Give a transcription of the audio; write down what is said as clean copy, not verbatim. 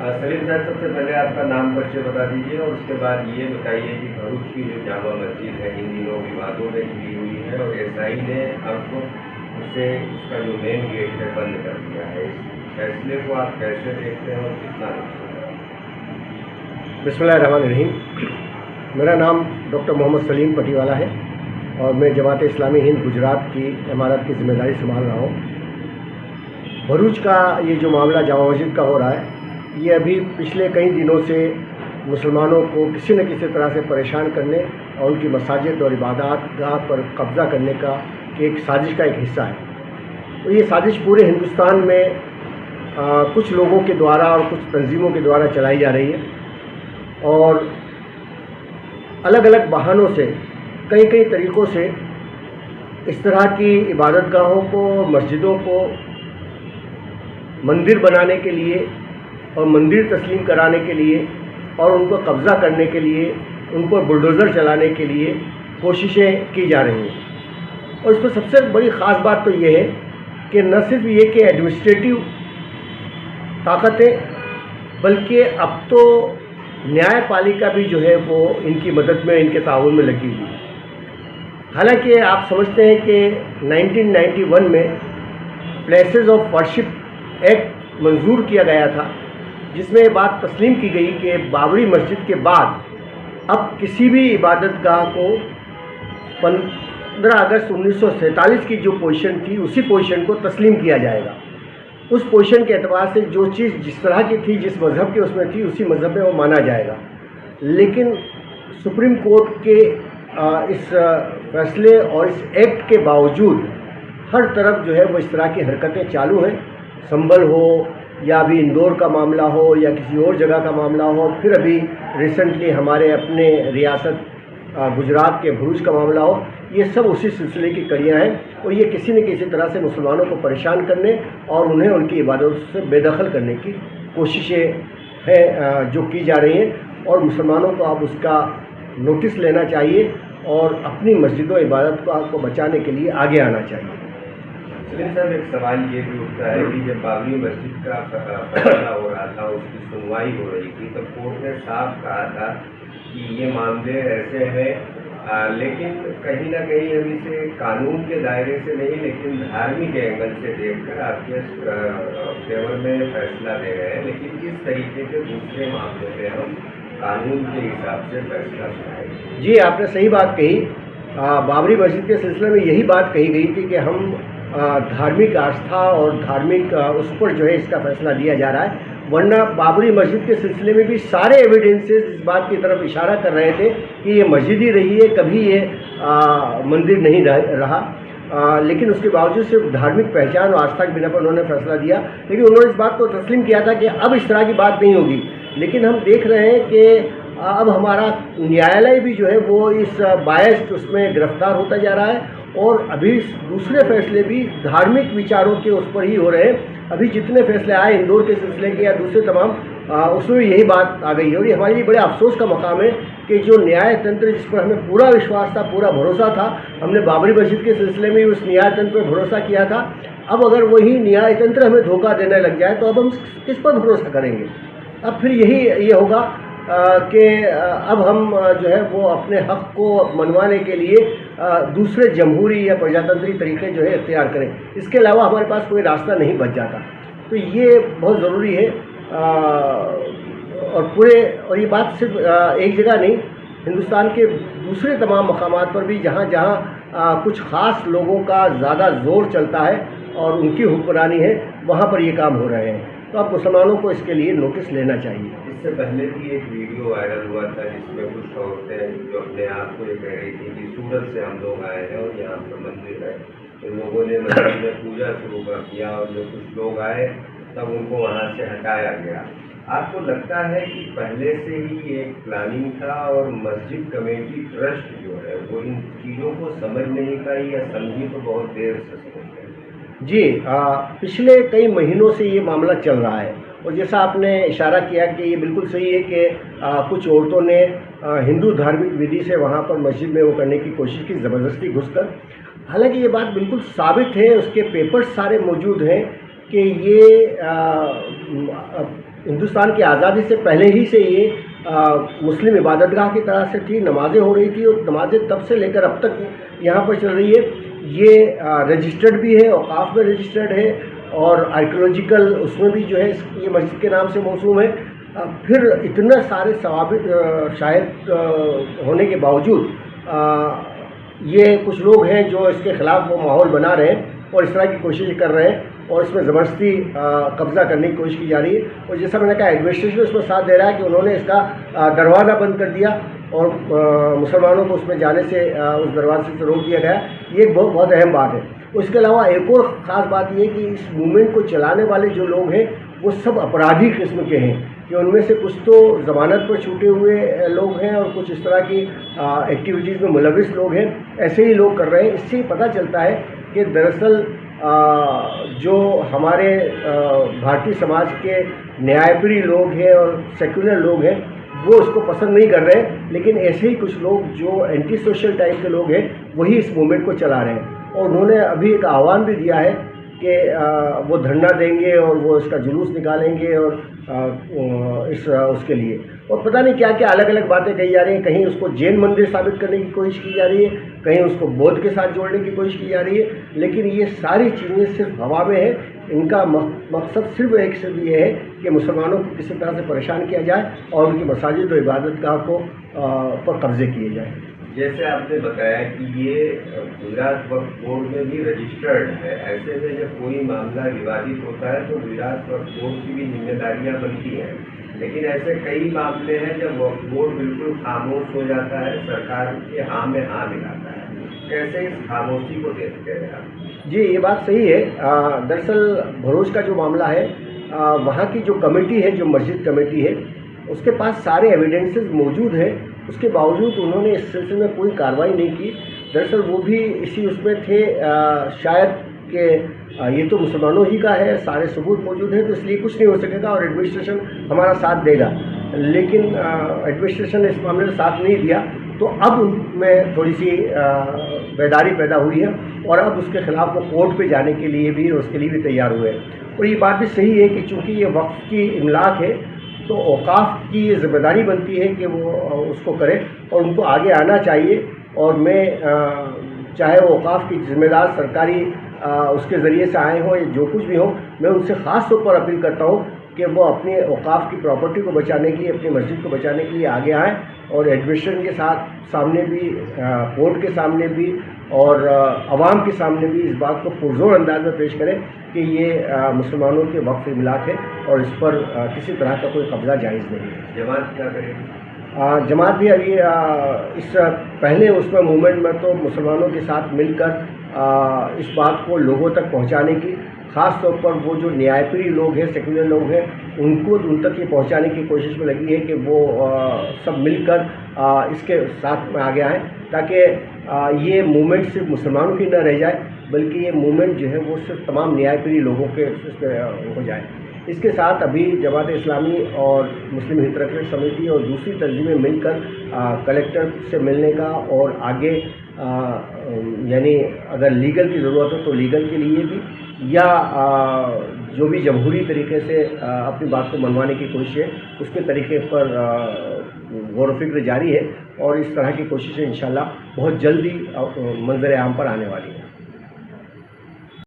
सलीम साहब, सबसे पहले आपका नाम परिचय बता दीजिए और उसके बाद ये बताइए कि भरूच की जो जामा मस्जिद है इन दिनों विवादों में घिरी हुई है और एसआई ने अब उसे उसका जो मेन गेट है बंद कर दिया है। इस फैसले को आप कैसे देखते हैं और कितना नुकसान? बिस्मिल्लाहिर्रहमानिर्रहीम। मेरा नाम डॉक्टर मोहम्मद सलीम पटीवाला है और मैं जमात इस्लामी हिंद गुजरात की इमारत की जिम्मेदारी संभाल रहा हूँ। भरूच का ये जो मामला जामा मस्जिद का हो रहा है, ये अभी पिछले कई दिनों से मुसलमानों को किसी न किसी तरह से परेशान करने और उनकी मसाजिद और इबादत गाह पर कब्ज़ा करने का एक साजिश का एक हिस्सा है। तो ये साजिश पूरे हिंदुस्तान में कुछ लोगों के द्वारा और कुछ तंजीमों के द्वारा चलाई जा रही है और अलग अलग बहानों से कई तरीक़ों से इस तरह की इबादत गाहों को, मस्जिदों को मंदिर बनाने के लिए और मंदिर तस्लीम कराने के लिए और उनको कब्ज़ा करने के लिए, उन पर बुलडोज़र चलाने के लिए कोशिशें की जा रही हैं। और इसमें सबसे बड़ी ख़ास बात तो ये है कि न सिर्फ ये कि एडमिनिस्ट्रेटिव ताकतें, बल्कि अब तो न्यायपालिका भी जो है वो इनकी मदद में, इनके ताउन में लगी हुई है। हालांकि आप समझते हैं कि 1991 में प्लेसेस ऑफ वर्शिप एक्ट मंजूर किया गया था, जिसमें ये बात तस्लीम की गई कि बाबरी मस्जिद के बाद अब किसी भी इबादत गाह को 15 अगस्त 1947 की जो पोजीशन थी उसी पोजीशन को तस्लीम किया जाएगा। उस पोजीशन के एतबार से जो चीज़ जिस तरह की थी, जिस मज़हब के उसमें थी, उसी मज़हब में वो माना जाएगा। लेकिन सुप्रीम कोर्ट के इस फैसले और इस एक्ट के बावजूद हर तरफ जो है वो इस तरह की हरकतें चालू हैं। संभल हो या अभी इंदौर का मामला हो या किसी और जगह का मामला हो, फिर अभी रिसेंटली हमारे अपने रियासत गुजरात के भरूच का मामला हो, ये सब उसी सिलसिले की कड़ियाँ हैं और ये किसी न किसी तरह से मुसलमानों को परेशान करने और उन्हें उनकी इबादतों से बेदखल करने की कोशिशें हैं जो की जा रही हैं। और मुसलमानों को अब उसका नोटिस लेना चाहिए और अपनी मस्जिदों इबादत को बचाने के लिए आगे आना चाहिए। सलीम साहब, एक सवाल ये भी उठता है कि जब बाबरी मस्जिद का फैसला हो रहा था, उसकी सुनवाई हो रही थी, तब कोर्ट ने साफ कहा था कि ये मामले ऐसे हैं, लेकिन कहीं ना कहीं हम इसे कानून के दायरे से नहीं लेकिन धार्मिक एंगल से देखकर आपके फेवर में फैसला दे रहे हैं। लेकिन इस तरीके के दूसरे मामले में हम कानून के हिसाब से फैसला सुनाएंगे। जी, आपने सही बात कही। बाबरी मस्जिद के सिलसिले में यही बात कही गई थी कि हम धार्मिक आस्था और धार्मिक उस पर जो है इसका फैसला दिया जा रहा है। वरना बाबरी मस्जिद के सिलसिले में भी सारे एविडेंसेस इस बात की तरफ इशारा कर रहे थे कि ये मस्जिद ही रही है, कभी ये मंदिर नहीं रहा। लेकिन उसके बावजूद सिर्फ धार्मिक पहचान और आस्था के बिना पर उन्होंने फैसला दिया। लेकिन उन्होंने इस बात को तस्लीम किया था कि अब इस तरह की बात नहीं होगी। लेकिन हम देख रहे हैं कि अब हमारा न्यायालय भी जो है वो इस बायस्ड उसमें गिरफ्तार होता जा रहा है और अभी दूसरे फैसले भी धार्मिक विचारों के उस पर ही हो रहे हैं। अभी जितने फैसले आए इंदौर के सिलसिले के या दूसरे तमाम, उसमें भी यही बात आ गई है। और ये हमारे लिए बड़े अफसोस का मकाम है कि जो न्याय तंत्र जिस पर हमें पूरा विश्वास था, पूरा भरोसा था, हमने बाबरी मस्जिद के सिलसिले में उस न्याय तंत्र पर भरोसा किया था। अब अगर वही न्याय तंत्र हमें धोखा देने लग जाए तो अब हम किस पर भरोसा करेंगे? अब फिर यही ये होगा कि अब हम जो है वो अपने हक़ को मनवाने के लिए दूसरे जमहूरी या प्रजातंत्री तरीके जो है इख्तियार करें। इसके अलावा हमारे पास कोई रास्ता नहीं बच जाता। तो ये बहुत ज़रूरी है। और ये बात सिर्फ एक जगह नहीं, हिंदुस्तान के दूसरे तमाम मकामात पर भी जहाँ जहाँ कुछ ख़ास लोगों का ज़्यादा ज़ोर चलता है और उनकी हुक्मरानी है, वहाँ पर ये काम हो रहे हैं। तो अब मुसलमानों को इसके लिए नोटिस लेना चाहिए। इससे पहले भी एक वीडियो वायरल हुआ था जिसमें कुछ औरतें जो अपने आप को ये कह रही थी कि सूरत से हम लोग आए हैं और यहाँ पर मंदिर है, तो लोगों ने मंदिर में पूजा शुरू कर दिया और जो कुछ लोग आए तब उनको वहाँ से हटाया गया। आपको लगता है कि पहले से ही एक प्लानिंग था और मस्जिद कमेटी ट्रस्ट जो है वो इन चीज़ों को समझ नहीं पाई या समझी तो बहुत देर से समझ गई? जी, पिछले कई महीनों से ये मामला चल रहा है और जैसा आपने इशारा किया कि ये बिल्कुल सही है कि कुछ औरतों ने हिंदू धार्मिक विधि से वहाँ पर मस्जिद में वो करने की कोशिश की, ज़बरदस्ती घुसकर। हालांकि ये बात बिल्कुल साबित है, उसके पेपर्स सारे मौजूद हैं کہ یہ ہندوستان کی آزادی سے پہلے ہی سے یہ مسلم عبادت گاہ کی طرح سے تھی، نمازیں ہو رہی تھی اور نمازیں تب سے لے کر اب تک یہاں پر چل رہی ہے. یہ رجسٹرڈ بھی ہے، اوقاف میں رجسٹرڈ ہے اور آرکیولوجیکل اس میں بھی جو ہے یہ مسجد کے نام سے موسوم ہے. پھر اتنا سارے ثوابت شاہد ہونے کے باوجود یہ کچھ لوگ ہیں جو اس کے خلاف وہ ماحول بنا رہے ہیں اور اس طرح کی کوشش کر رہے ہیں اور اس میں زبردستی قبضہ کرنے کی کوشش کی جا رہی ہے. اور جیسا میں نے کہا ایڈمنسٹریشن اس میں ساتھ دے رہا ہے کہ انہوں نے اس کا دروازہ بند کر دیا اور مسلمانوں کو اس میں جانے سے اس دروازے سے روک دیا گیا. یہ ایک بہت اہم بات ہے. اس کے علاوہ ایک اور خاص بات یہ ہے کہ اس موومنٹ کو چلانے والے جو لوگ ہیں وہ سب اپرادھی قسم کے ہیں کہ ان میں سے کچھ تو ضمانت پر چھوٹے ہوئے لوگ ہیں اور کچھ اس طرح کی ایکٹیویٹیز میں ملوث لوگ ہیں. ایسے ہی لوگ کر رہے ہیں. اس سے پتہ چلتا ہے کہ دراصل جو ہمارے بھارتی سماج کے نیائپری لوگ ہیں اور سیکولر لوگ ہیں وہ اس کو پسند نہیں کر رہے ہیں، لیکن ایسے ہی کچھ لوگ جو اینٹی سوشل ٹائپ کے لوگ ہیں وہی اس موومنٹ کو چلا رہے ہیں. اور انہوں نے ابھی ایک آہوان بھی دیا ہے کہ وہ دھرنا دیں گے اور وہ اس کا جلوس نکالیں گے اور اس کے لیے اور پتہ نہیں کیا کیا الگ الگ باتیں کہی جا رہی ہیں. کہیں اس کو جین مندر ثابت کرنے کی کوشش کی جا رہی ہے، کہیں اس کو بدھ کے ساتھ جوڑنے کی کوشش کی جا رہی ہے. لیکن یہ ساری چیزیں صرف ہوا میں ہیں. ان کا مقصد صرف یہ ہے کہ مسلمانوں کو کسی طرح سے پریشان کیا جائے اور ان کی مساجد و عبادت گاہ کو پر قبضے کیے جائیں. جیسے آپ نے بتایا کہ یہ گجرات وقف بورڈ میں بھی رجسٹرڈ ہے، ایسے میں جب کوئی معاملہ ووادت ہوتا ہے تو گجرات وقف بورڈ کی بھی ذمہ داریاں بنتی ہیں. لیکن ایسے کئی معاملے ہیں جب وقف بورڈ بالکل خاموش ہو جاتا ہے، سرکار کے ہاں میں ہاں ملاتا ہے. کیسے اس خاموشی کو دیکھتے ہیں آپ؟ جی یہ بات صحیح ہے. دراصل بھروچ کا جو معاملہ ہے وہاں کی جو کمیٹی ہے، جو مسجد کمیٹی ہے، اس کے پاس سارے ایویڈنسز موجود ہیں. اس کے باوجود انہوں نے اس سلسلے میں کوئی کارروائی نہیں کی. دراصل وہ بھی اسی اس میں تھے شاید کہ یہ تو مسلمانوں ہی کا ہے، سارے ثبوت موجود ہیں تو اس لیے کچھ نہیں ہو سکے گا اور ایڈمنسٹریشن ہمارا ساتھ دے گا. لیکن ایڈمنسٹریشن نے اس معاملے میں ساتھ نہیں دیا. تو اب ان میں تھوڑی سی بیداری پیدا ہوئی ہے اور اب اس کے خلاف وہ کورٹ پہ جانے کے لیے بھی اور اس کے لیے بھی تیار ہوئے ہیں. اور یہ بات بھی صحیح ہے کہ چونکہ یہ وقف کی املاک ہے تو اوقاف کی یہ ذمہ داری بنتی ہے کہ وہ اس کو کرے اور ان کو آگے آنا چاہیے. اور میں چاہے وہ اوقاف کی ذمہ دار سرکاری اس کے ذریعے سے آئے ہوں یا جو کچھ بھی ہو، میں ان سے خاص طور پر اپیل کرتا ہوں کہ وہ اپنے اوقاف کی پراپرٹی کو بچانے کے لیے، اپنی مسجد کو بچانے کے لیے آگے آئیں اور ایڈمنسٹریشن کے سامنے بھی، کورٹ کے سامنے بھی اور عوام کے سامنے بھی اس بات کو پرزور انداز میں پیش کریں کہ یہ مسلمانوں کے وقف املاک ہے اور اس پر کسی طرح کا کوئی قبضہ جائز نہیں ہے. جماعت کیا کرے گی؟ جماعت بھی ابھی اس پہلے اس میں موومنٹ میں تو مسلمانوں کے ساتھ مل کر اس بات کو لوگوں تک پہنچانے کی، خاص طور پر وہ جو نیائپری لوگ ہیں، سیکولر لوگ ہیں، ان تک یہ پہنچانے کی کوشش میں لگی ہے کہ وہ سب مل کر اس کے ساتھ میں آگے آئیں تاکہ یہ موومنٹ صرف مسلمانوں کی نہ رہ جائے بلکہ یہ موومنٹ جو ہے وہ صرف تمام نیائپری لوگوں کے اس پہ ہو جائے. اس کے ساتھ ابھی جماعت اسلامی اور مسلم ہترکھیت سمیتی اور دوسری تنظیمیں مل کر کلیکٹر سے ملنے کا اور آگے یعنی اگر لیگل کی ضرورت ہو تو لیگل کے لیے بھی یا جو بھی جمہوری طریقے سے اپنی بات کو منوانے کی کوشش ہے اس کے طریقے پر غور و فکر جاری ہے اور اس طرح کی کوششیں انشاءاللہ بہت جلدی منظر عام پر آنے والی ہیں.